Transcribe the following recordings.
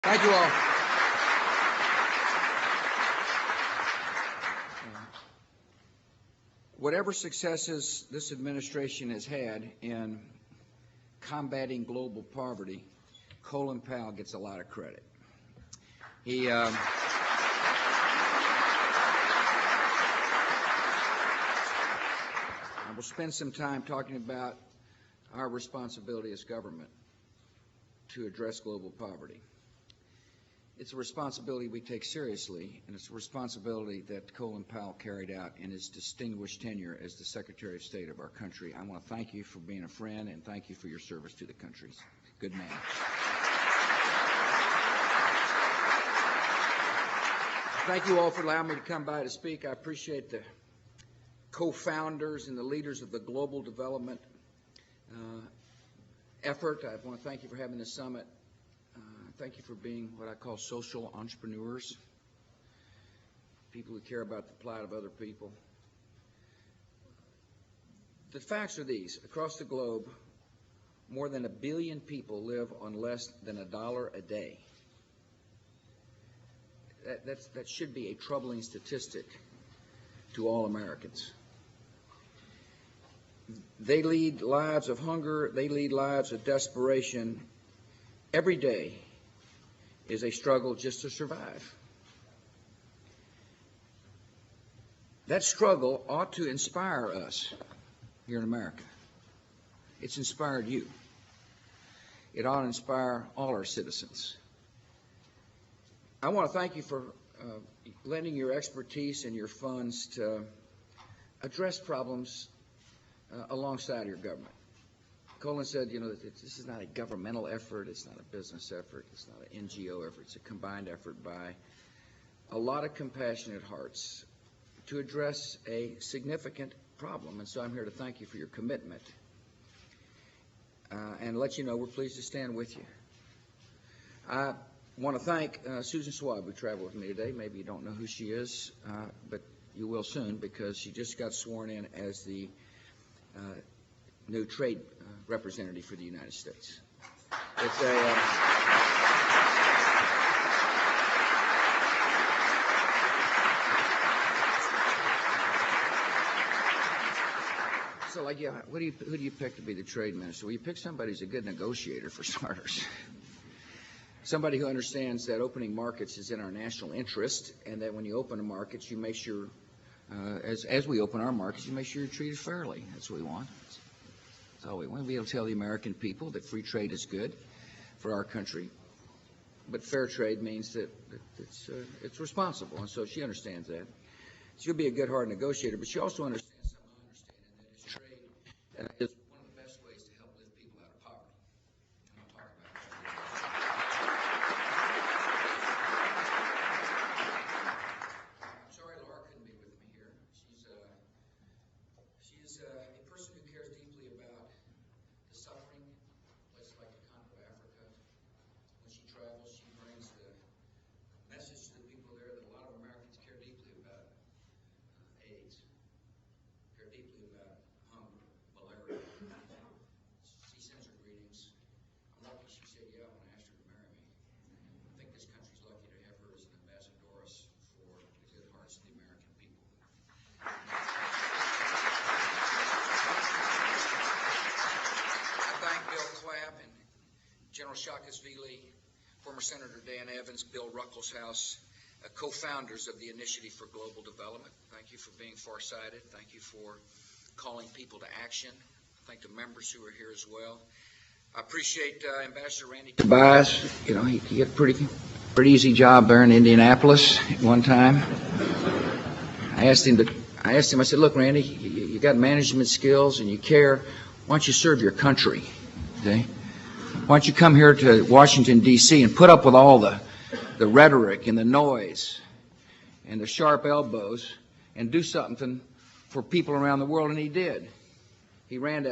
Thank you all. Whatever successes this administration has had in combating global poverty, Colin Powell gets a lot of credit. I will spend some time talking about our responsibility as government to address global poverty. It's a responsibility we take seriously, and it's a responsibility that Colin Powell carried out in his distinguished tenure as the Secretary of State of our country. I want to thank you for being a friend, and thank you for your service to the country. Good man. Thank you all for allowing me to come by to speak. I appreciate the co-founders and the leaders of the global development effort. I want to thank you for having this summit. Thank you for being what I call social entrepreneurs, people who care about the plight of other people. The facts are these. Across the globe, more than 1 billion people live on less than $1 a day. That should be a troubling statistic to all Americans. They lead lives of hunger. They lead lives of desperation. Every day is a struggle just to survive. That struggle ought to inspire us here in America. It's inspired you. It ought to inspire all our citizens. I want to thank you for lending your expertise and your funds to address problems alongside your government. Colin said, this is not a governmental effort, it's not a business effort, it's not an NGO effort, it's a combined effort by a lot of compassionate hearts to address a significant problem. And so I'm here to thank you for your commitment and let you know we're pleased to stand with you. I want to thank Susan Schwab, who traveled with me today. Maybe you don't know who she is, but you will soon, because she just got sworn in as the new trade representative for the United States. It's a so, like, who do you pick to be the trade minister? Well, you pick somebody who's a good negotiator, for starters. Somebody who understands that opening markets is in our national interest, and that when you open a market, you make sure, as we open our markets, you make sure you're treated fairly. That's what we want. So we want to be able to tell the American people that free trade is good for our country, but fair trade means that it's responsible, and so she understands that. She'll be a good, hard negotiator, but she also understands something I understand, and that is trade is one of the best ways to help lift people out of poverty. And I'll talk about that. I'm sorry Laura couldn't be with me here. She's a person who cares deeply about the suffering, places like the Congo, Africa. When she travels, she brings the message to the people there that a lot of Americans care deeply about AIDS, care deeply about hunger, malaria. She sends her greetings. I'm lucky she said yeah when I asked her to marry me. I think this country's lucky to have her as an ambassadoress for the good hearts of the American people. And General Shakasvili, former Senator Dan Evans, Bill Ruckelshaus, co-founders of the Initiative for Global Development. Thank you for being farsighted. Thank you for calling people to action. I thank the members who are here as well. I appreciate Ambassador Randy Tobias. He had a pretty easy job there in Indianapolis at one time. I asked him, I said, look, Randy, you got management skills and you care. Why don't you serve your country? Okay? Why don't you come here to Washington, D.C. and put up with all the rhetoric and the noise and the sharp elbows and do something for people around the world? And he did. He ran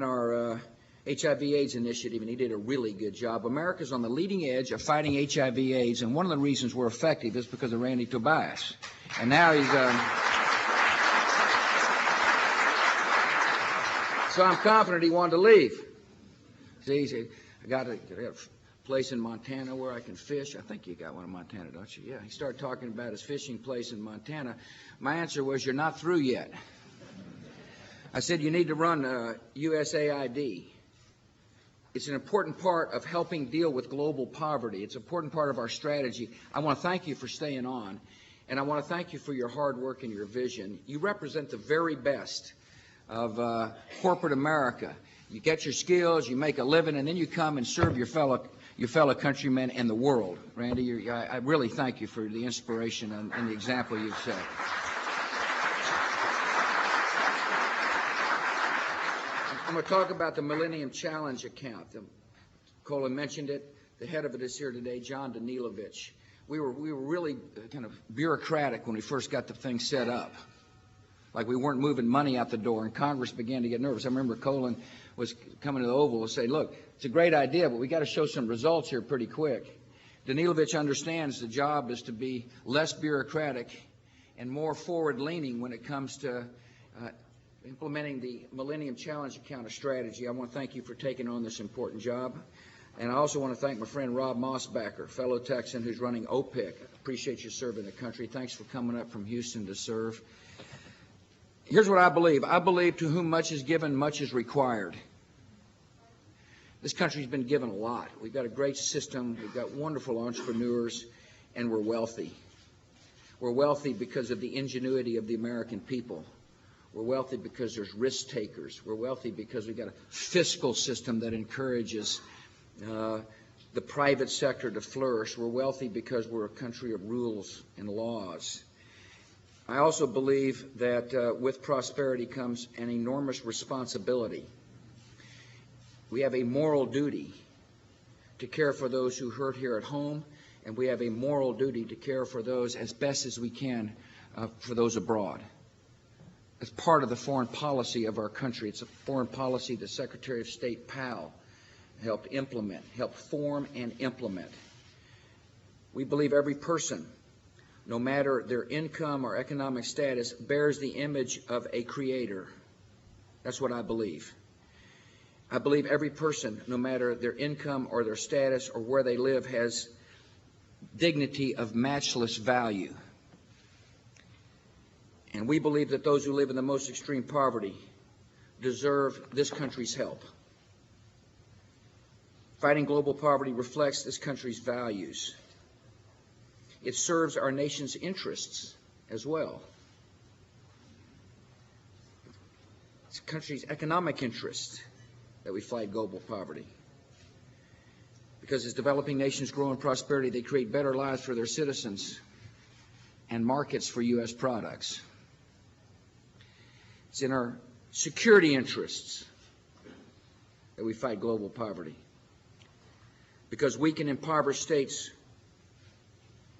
our HIV/AIDS initiative, and he did a really good job. America's on the leading edge of fighting HIV/AIDS, and one of the reasons we're effective is because of Randy Tobias. And now he's so I'm confident he wanted to leave. See, he said, I got to place in Montana where I can fish. I think you got one in Montana, don't you? Yeah, he started talking about his fishing place in Montana. My answer was, you're not through yet. I said, you need to run USAID. It's an important part of helping deal with global poverty. It's an important part of our strategy. I want to thank you for staying on, and I want to thank you for your hard work and your vision. You represent the very best of corporate America. You get your skills, you make a living, and then you come and serve your fellow countrymen and the world. Randy, I really thank you for the inspiration and the example you've set. I'm going to talk about the Millennium Challenge account. Colin mentioned it. The head of it is here today, John Danilovich. We were really kind of bureaucratic when we first got the thing set up. Like we weren't moving money out the door, and Congress began to get nervous. I remember Colin was coming to the Oval and say, look, it's a great idea, but we got to show some results here pretty quick. Danilovich understands the job is to be less bureaucratic and more forward-leaning when it comes to implementing the Millennium Challenge account strategy. I want to thank you for taking on this important job. And I also want to thank my friend Rob Mossbacher, fellow Texan who's running OPIC. Appreciate you serving the country. Thanks for coming up from Houston to serve. Here's what I believe. I believe to whom much is given, much is required. This country's been given a lot. We've got a great system. We've got wonderful entrepreneurs, and we're wealthy. We're wealthy because of the ingenuity of the American people. We're wealthy because there's risk takers. We're wealthy because we've got a fiscal system that encourages the private sector to flourish. We're wealthy because we're a country of rules and laws. I also believe that with prosperity comes an enormous responsibility. We have a moral duty to care for those who hurt here at home, and we have a moral duty to care for those as best as we can for those abroad. It's part of the foreign policy of our country. It's a foreign policy that Secretary of State Powell helped form and implement. We believe every person, no matter their income or economic status, bears the image of a creator. That's what I believe. I believe every person, no matter their income or their status or where they live, has dignity of matchless value. And we believe that those who live in the most extreme poverty deserve this country's help. Fighting global poverty reflects this country's values. It serves our nation's interests as well. It's the country's economic interests that we fight global poverty. Because as developing nations grow in prosperity, they create better lives for their citizens and markets for U.S. products. It's in our security interests that we fight global poverty. Because weak and impoverished states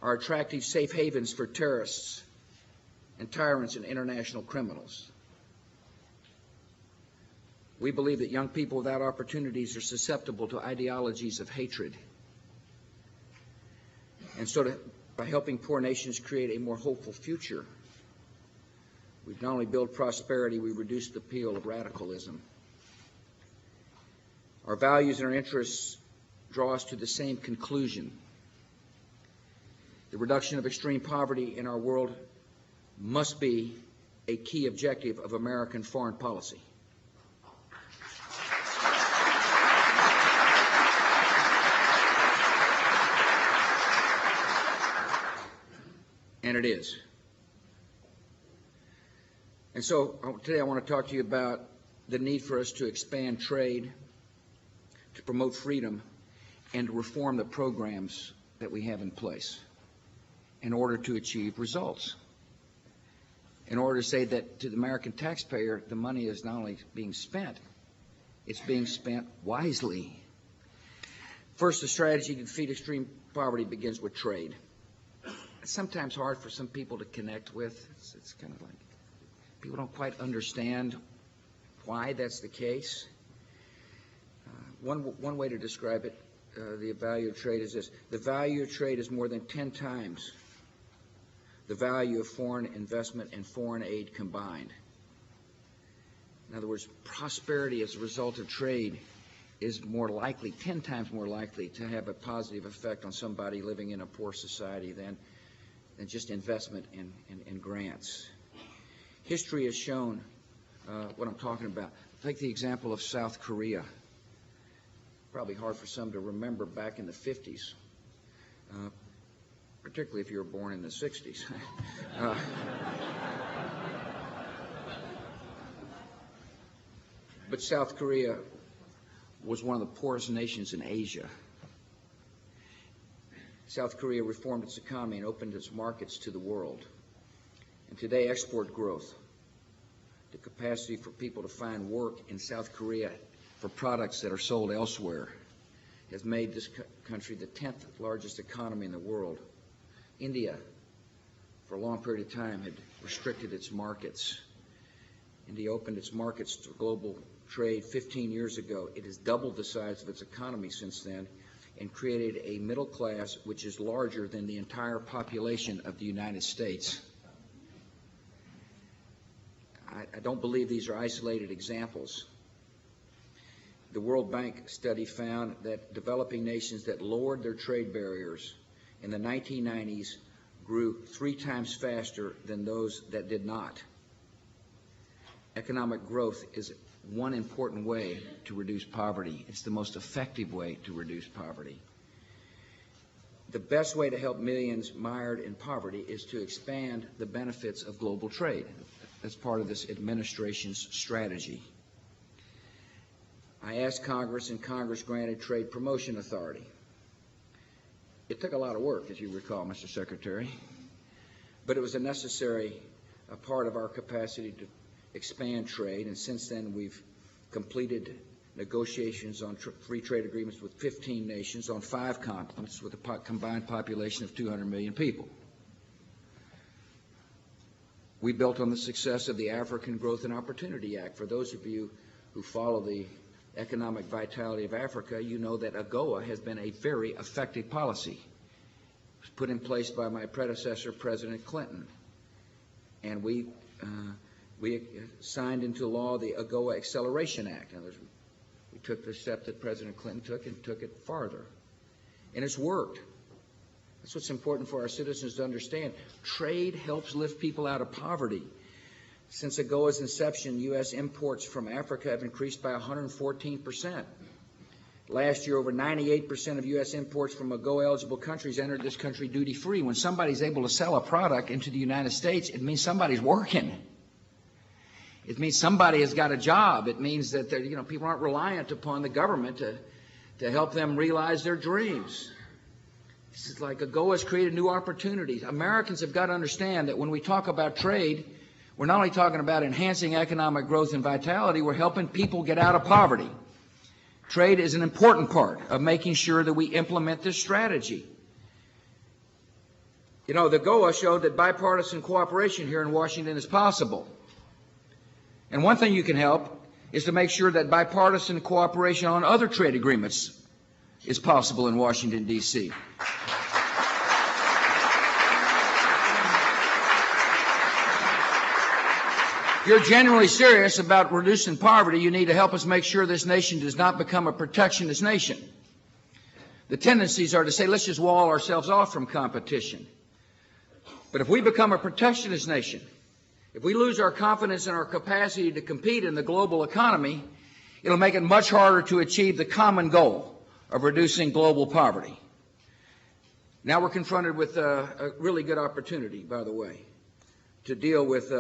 are attractive safe havens for terrorists and tyrants and international criminals. We believe that young people without opportunities are susceptible to ideologies of hatred. And so by helping poor nations create a more hopeful future, we've not only built prosperity, we reduce the appeal of radicalism. Our values and our interests draw us to the same conclusion. The reduction of extreme poverty in our world must be a key objective of American foreign policy. And it is. And so today I want to talk to you about the need for us to expand trade, to promote freedom, and to reform the programs that we have in place in order to achieve results. In order to say that to the American taxpayer, the money is not only being spent, it's being spent wisely. First, the strategy to defeat extreme poverty begins with trade. It's sometimes hard for some people to connect with. It's kind of like people don't quite understand why that's the case. One way to describe it, the value of trade is this. The value of trade is more than 10 times the value of foreign investment and foreign aid combined. In other words, prosperity as a result of trade is more likely, 10 times more likely, to have a positive effect on somebody living in a poor society than just investment in grants. History has shown what I'm talking about. Take the example of South Korea. Probably hard for some to remember back in the 50s, particularly if you were born in the 60s. But South Korea was one of the poorest nations in Asia. South Korea reformed its economy and opened its markets to the world. And today, export growth, the capacity for people to find work in South Korea for products that are sold elsewhere, has made this country the 10th largest economy in the world. India, for a long period of time, had restricted its markets. India opened its markets to global trade 15 years ago. It has doubled the size of its economy since then and created a middle class which is larger than the entire population of the United States. I don't believe these are isolated examples. The World Bank study found that developing nations that lowered their trade barriers in the 1990s grew 3 times faster than those that did not. Economic growth is one important way to reduce poverty. It's the most effective way to reduce poverty. The best way to help millions mired in poverty is to expand the benefits of global trade. That's part of this administration's strategy. I asked Congress, and Congress granted Trade Promotion Authority. It took a lot of work, as you recall, Mr. Secretary, but it was a necessary part of our capacity to expand trade, and since then we've completed negotiations on free trade agreements with 15 nations on 5 continents with a combined population of 200 million people. We built on the success of the African Growth and Opportunity Act. For those of you who follow the economic vitality of Africa, you know that AGOA has been a very effective policy. It was put in place by my predecessor, President Clinton, and we signed into law the AGOA Acceleration Act. In other words, we took the step that President Clinton took and took it farther. And it's worked. That's what's important for our citizens to understand. Trade helps lift people out of poverty. Since AGOA's inception, U.S. imports from Africa have increased by 114%. Last year, over 98% of U.S. imports from AGOA-eligible countries entered this country duty-free. When somebody's able to sell a product into the United States, it means somebody's working. It means somebody has got a job. It means that people aren't reliant upon the government to help them realize their dreams. This is like AGOA has created new opportunities. Americans have got to understand that when we talk about trade, we're not only talking about enhancing economic growth and vitality, we're helping people get out of poverty. Trade is an important part of making sure that we implement this strategy. The AGOA showed that bipartisan cooperation here in Washington is possible. And one thing you can help is to make sure that bipartisan cooperation on other trade agreements is possible in Washington, D.C. If you're genuinely serious about reducing poverty, you need to help us make sure this nation does not become a protectionist nation. The tendencies are to say, let's just wall ourselves off from competition. But if we become a protectionist nation, if we lose our confidence in our capacity to compete in the global economy, it'll make it much harder to achieve the common goal of reducing global poverty. Now we're confronted with a really good opportunity, by the way, to deal with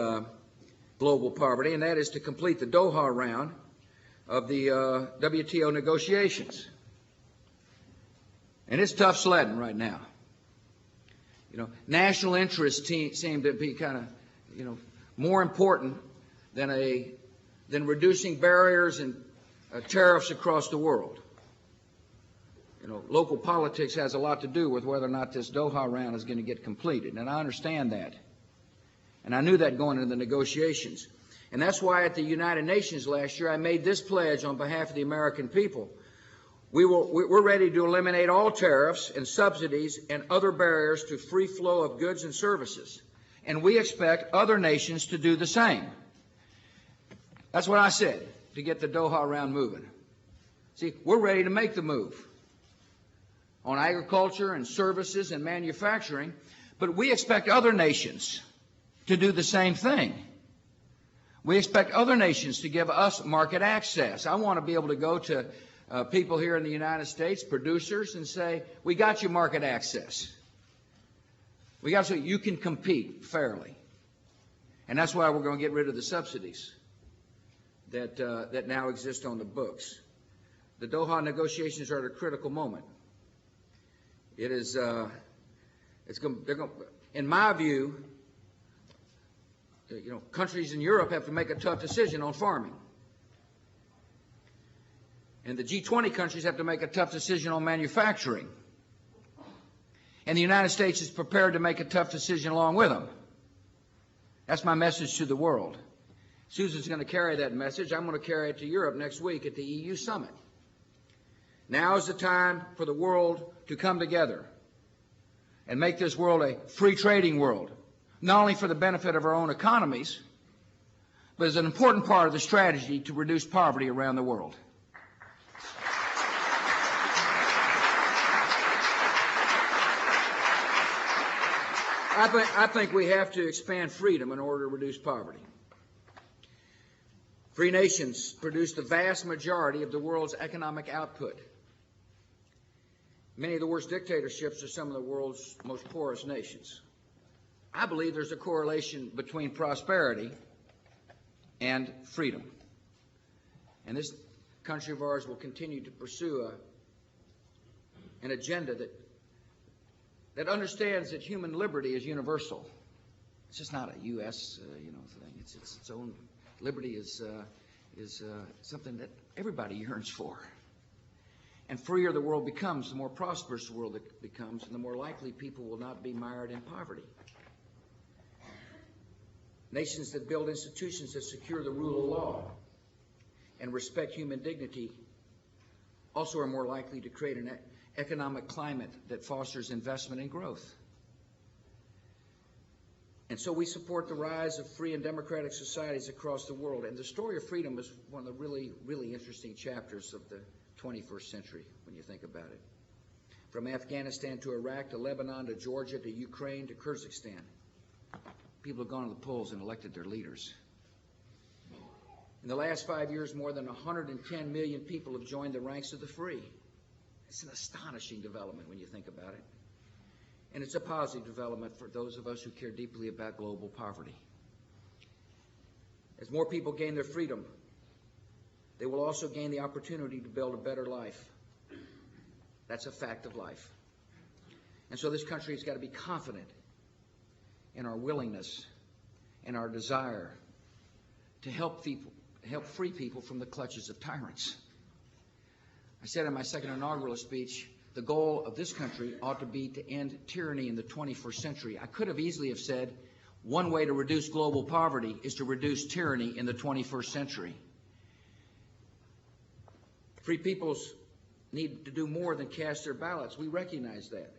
global poverty, and that is to complete the Doha round of the WTO negotiations. And it's tough sledding right now. National interests seem to be kind of, more important than reducing barriers and tariffs across the world. Local politics has a lot to do with whether or not this Doha round is going to get completed, and I understand that. And I knew that going into the negotiations. And that's why at the United Nations last year I made this pledge on behalf of the American people. We're ready to eliminate all tariffs and subsidies and other barriers to free flow of goods and services. And we expect other nations to do the same. That's what I said to get the Doha round moving. See, we're ready to make the move on agriculture and services and manufacturing, but we expect other nations to do the same thing. We expect other nations to give us market access. I want to be able to go to people here in the United States, producers, and say, we got you market access. We got so you can compete fairly. And that's why we're going to get rid of the subsidies that now exist on the books. The Doha negotiations are at a critical moment. It is, in my view, countries in Europe have to make a tough decision on farming. And the G20 countries have to make a tough decision on manufacturing. And the United States is prepared to make a tough decision along with them. That's my message to the world. Susan's going to carry that message. I'm going to carry it to Europe next week at the EU summit. Now is the time for the world to come together and make this world a free trading world, not only for the benefit of our own economies, but as an important part of the strategy to reduce poverty around the world. I think we have to expand freedom in order to reduce poverty. Free nations produce the vast majority of the world's economic output. Many of the worst dictatorships are some of the world's most poorest nations. I believe there's a correlation between prosperity and freedom. And this country of ours will continue to pursue an agenda that understands that human liberty is universal. It's just not a U.S. thing. It's its own liberty is something that everybody yearns for. And freer the world becomes, the more prosperous the world it becomes, and the more likely people will not be mired in poverty. Nations that build institutions that secure the rule of law and respect human dignity also are more likely to create an economic climate that fosters investment and growth. And so we support the rise of free and democratic societies across the world. And the story of freedom is one of the really, really interesting chapters of the 21st century when you think about it. From Afghanistan to Iraq to Lebanon to Georgia to Ukraine to Kyrgyzstan, people have gone to the polls and elected their leaders. In the last 5 years, more than 110 million people have joined the ranks of the free. It's an astonishing development when you think about it. And it's a positive development for those of us who care deeply about global poverty. As more people gain their freedom, they will also gain the opportunity to build a better life. That's a fact of life. And so this country has got to be confident in our willingness and our desire to help free people from the clutches of tyrants. I said in my second inaugural speech, the goal of this country ought to be to end tyranny in the 21st century. I could have easily have said, one way to reduce global poverty is to reduce tyranny in the 21st century. Free peoples need to do more than cast their ballots. We recognize that.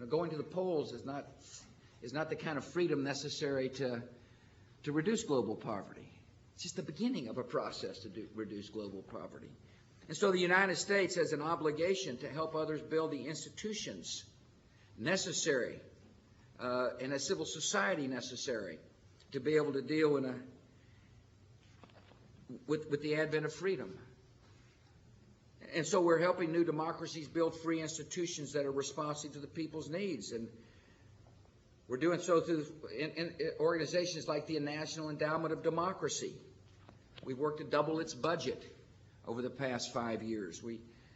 Going to the polls is not the kind of freedom necessary to reduce global poverty. It's just the beginning of a process to reduce global poverty. And so the United States has an obligation to help others build the institutions necessary and a civil society necessary to be able to deal with the advent of freedom. And so we're helping new democracies build free institutions that are responsive to the people's needs. And we're doing so through in organizations like the National Endowment of Democracy. We've worked to double its budget over the past 5 years.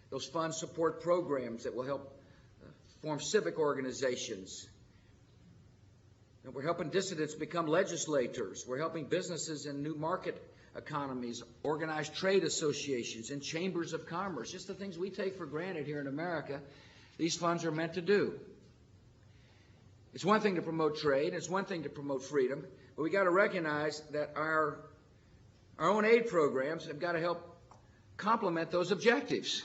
Those funds support programs that will help form civic organizations. And we're helping dissidents become legislators. We're helping businesses in new market economies organize trade associations and chambers of commerce. Just the things we take for granted here in America, these funds are meant to do. It's one thing to promote trade, it's one thing to promote freedom, but we got to recognize that our own aid programs have got to help complement those objectives.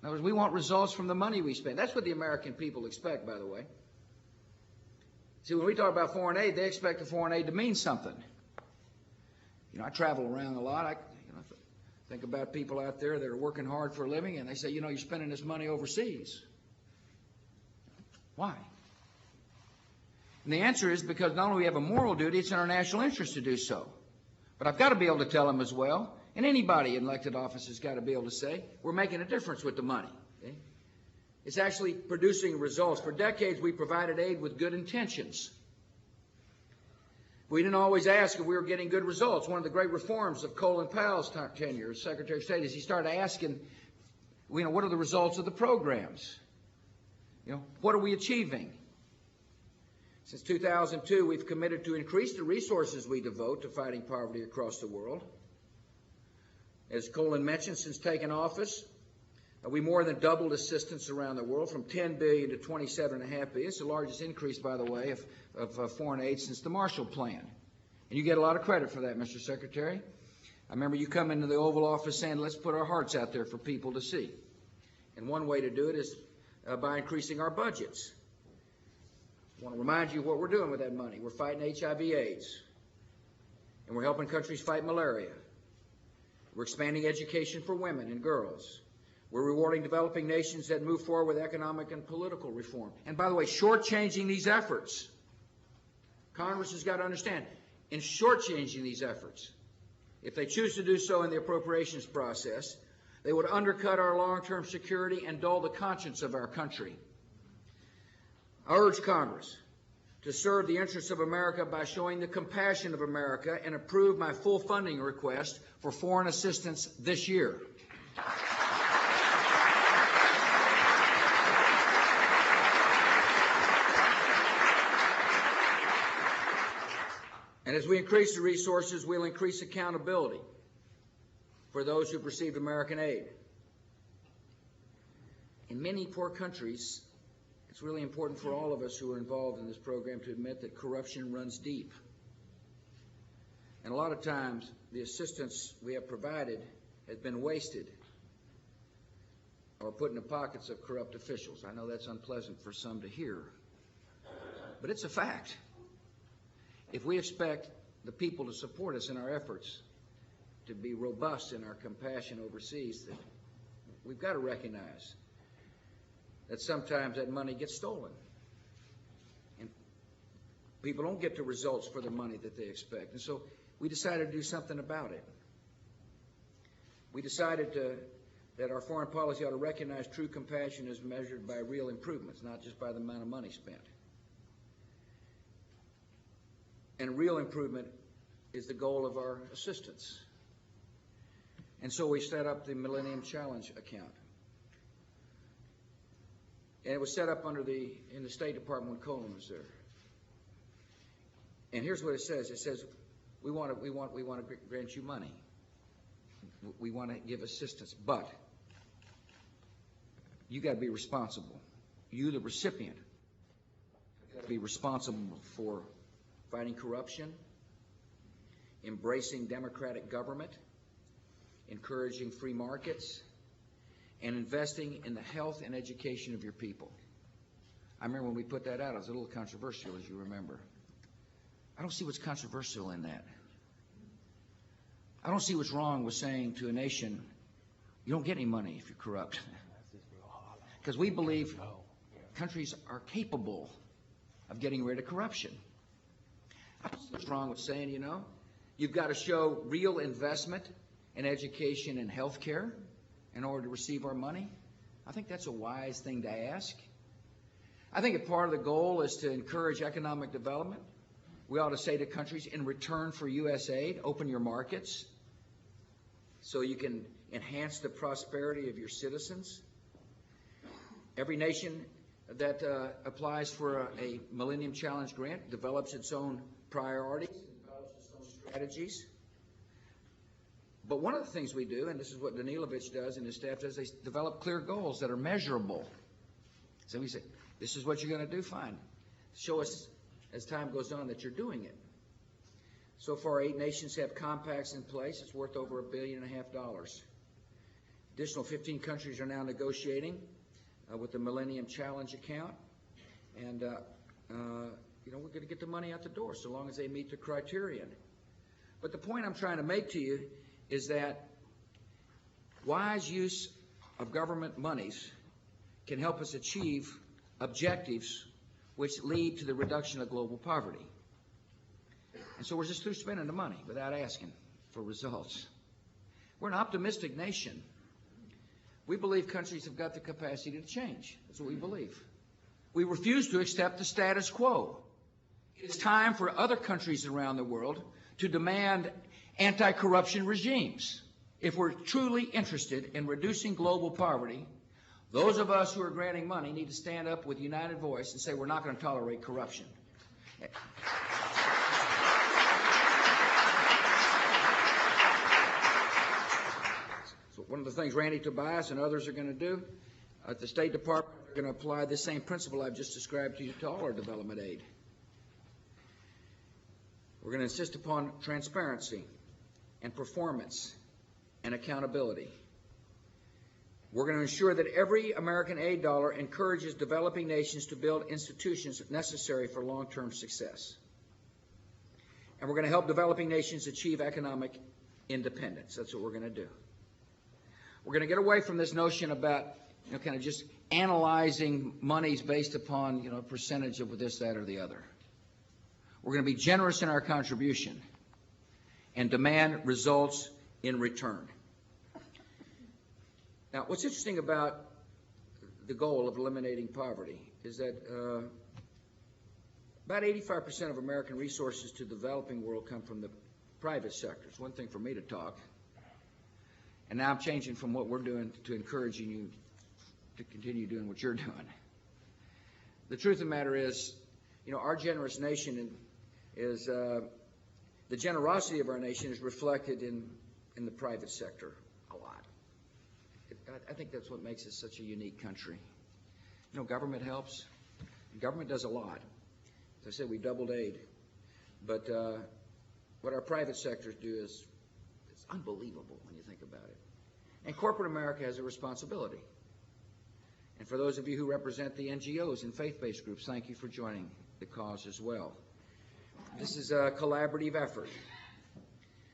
In other words, we want results from the money we spend. That's what the American people expect, by the way. See, when we talk about foreign aid, they expect the foreign aid to mean something. I travel around a lot. Think about people out there that are working hard for a living and they say, you know, you're spending this money overseas. Why? And the answer is because not only do we have a moral duty, it's in our national interest to do so. But I've got to be able to tell them as well, and anybody in elected office has got to be able to say, we're making a difference with the money. Okay? It's actually producing results. For decades, we provided aid with good intentions. We didn't always ask if we were getting good results. One of the great reforms of Colin Powell's tenure as Secretary of State is he started asking, you know, what are the results of the programs? You know, what are we achieving? Since 2002, we've committed to increase the resources we devote to fighting poverty across the world. As Colin mentioned, since taking office, we more than doubled assistance around the world from $10 billion to $27.5 billion. It's the largest increase, by the way, of foreign aid since the Marshall Plan. And you get a lot of credit for that, Mr. Secretary. I remember you come into the Oval Office saying, let's put our hearts out there for people to see. And one way to do it is by increasing our budgets. I want to remind you what we're doing with that money. We're fighting HIV/AIDS, and we're helping countries fight malaria. We're expanding education for women and girls. We're rewarding developing nations that move forward with economic and political reform. And by the way, shortchanging these efforts, Congress has got to understand, in shortchanging these efforts, if they choose to do so in the appropriations process, they would undercut our long-term security and dull the conscience of our country. I urge Congress to serve the interests of America by showing the compassion of America and approve my full funding request for foreign assistance this year. And as we increase the resources, we'll increase accountability for those who've received American aid. In many poor countries, it's really important for all of us who are involved in this program to admit that corruption runs deep. And a lot of times, the assistance we have provided has been wasted or put in the pockets of corrupt officials. I know that's unpleasant for some to hear, but it's a fact. If we expect the people to support us in our efforts to be robust in our compassion overseas, then we've got to recognize that sometimes that money gets stolen. And people don't get the results for the money that they expect. And so we decided to do something about it. We decided that our foreign policy ought to recognize true compassion as measured by real improvements, not just by the amount of money spent. And real improvement is the goal of our assistance. And so we set up the Millennium Challenge account. And it was set up in the State Department when Colin was there. And here's what it says. It says, we want to grant you money. We want to give assistance, but you got to be responsible. You, the recipient, got to be responsible for fighting corruption, embracing democratic government, encouraging free markets, and investing in the health and education of your people. I remember when we put that out, it was a little controversial, as you remember. I don't see what's controversial in that. I don't see what's wrong with saying to a nation, you don't get any money if you're corrupt. Because we believe countries are capable of getting rid of corruption. I don't see what's wrong with saying, you know, you've got to show real investment in education and health care in order to receive our money. I think that's a wise thing to ask. I think if part of the goal is to encourage economic development, we ought to say to countries, in return for U.S. aid, open your markets so you can enhance the prosperity of your citizens. Every nation that applies for a Millennium Challenge grant develops its own priorities, develops its own strategies. But one of the things we do, and this is what Danilovich does and his staff does, they develop clear goals that are measurable. So we say, this is what you're going to do, fine. Show us as time goes on that you're doing it. So far, 8 nations have compacts in place. It's worth over $1.5 billion. Additional 15 countries are now negotiating with the Millennium Challenge account. And, you know, we're going to get the money out the door so long as they meet the criterion. But the point I'm trying to make to you is that Wise use of government monies can help us achieve objectives which lead to the reduction of global poverty. And so we're just through spending the money without asking for results. We're an optimistic nation. We believe countries have got the capacity to change. That's what we believe. We refuse to accept the status quo. It's time for other countries around the world to demand anti-corruption regimes. If we're truly interested in reducing global poverty, those of us who are granting money need to stand up with a united voice and say we're not going to tolerate corruption. So one of the things Randy Tobias and others are going to do at the State Department are going to apply the same principle I've just described to you to all our development aid. We're going to insist upon transparency and performance and accountability. We're going to ensure that every American aid dollar encourages developing nations to build institutions necessary for long-term success. And we're going to help developing nations achieve economic independence. That's what we're going to do. We're going to get away from this notion about, kind of just analyzing monies based upon, a percentage of this, that, or the other. We're going to be generous in our contribution and demand results in return. Now, what's interesting about the goal of eliminating poverty is that about 85% of American resources to the developing world come from the private sector. It's one thing for me to talk, and now I'm changing from what we're doing to encouraging you to continue doing what you're doing. The truth of the matter is, our generous nation is the generosity of our nation is reflected in the private sector a lot. I think that's what makes us such a unique country. Government helps. Government does a lot. As I said, we doubled aid. But what our private sectors do is it's unbelievable when you think about it. And corporate America has a responsibility. And for those of you who represent the NGOs and faith-based groups, thank you for joining the cause as well. This is a collaborative effort.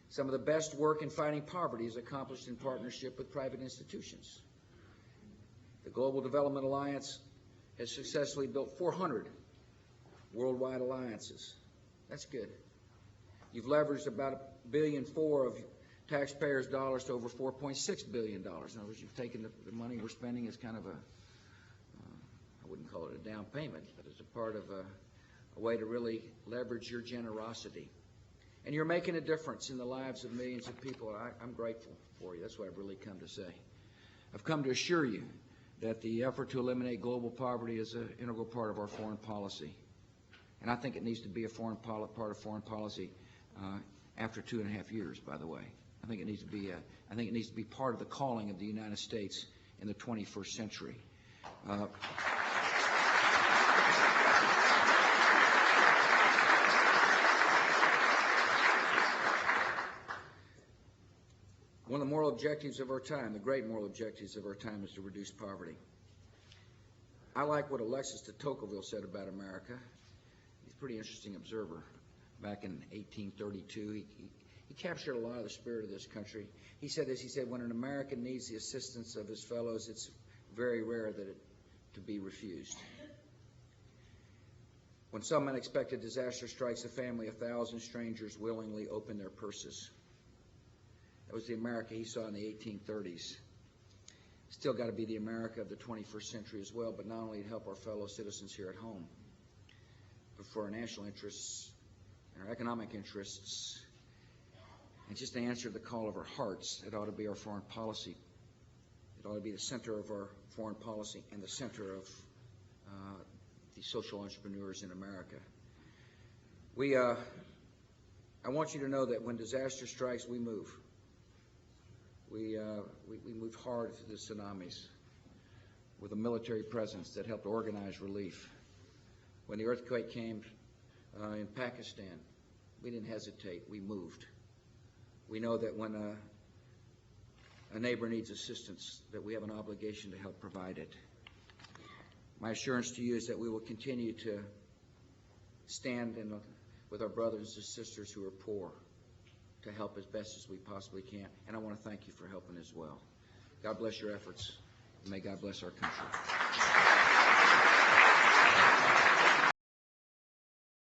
Some of the best work in fighting poverty is accomplished in partnership with private institutions. The Global Development Alliance has successfully built 400 worldwide alliances. That's good. You've leveraged about $1.4 billion of taxpayers' dollars to over $4.6 billion. In other words, you've taken the money we're spending as kind of I wouldn't call it a down payment, but as a part of a way to really leverage your generosity. And you're making a difference in the lives of millions of people. I'm grateful for you. That's what I've really come to say. I've come to assure you that the effort to eliminate global poverty is an integral part of our foreign policy. And I think it needs to be a part of foreign policy after 2.5 years, by the way. I think it needs to be part of the calling of the United States in the 21st century. One of the moral objectives of our time, the great moral objectives of our time, is to reduce poverty. I like what Alexis de Tocqueville said about America. He's a pretty interesting observer. Back in 1832, he captured a lot of the spirit of this country. He said this, he said, when an American needs the assistance of his fellows, it's very rare that it to be refused. When some unexpected disaster strikes a family, 1,000 strangers willingly open their purses. That was the America he saw in the 1830s. Still got to be the America of the 21st century as well, but not only to help our fellow citizens here at home, but for our national interests and our economic interests, and just to answer the call of our hearts. It ought to be our foreign policy. It ought to be the center of our foreign policy and the center of the social entrepreneurs in America. I want you to know that when disaster strikes, we move. We moved hard through the tsunamis with a military presence that helped organize relief. When the earthquake came in Pakistan, we didn't hesitate. We moved. We know that when a neighbor needs assistance, that we have an obligation to help provide it. My assurance to you is that we will continue to stand with our brothers and sisters who are poor to help as best as we possibly can. And I want to thank you for helping as well. God bless your efforts, and may God bless our country.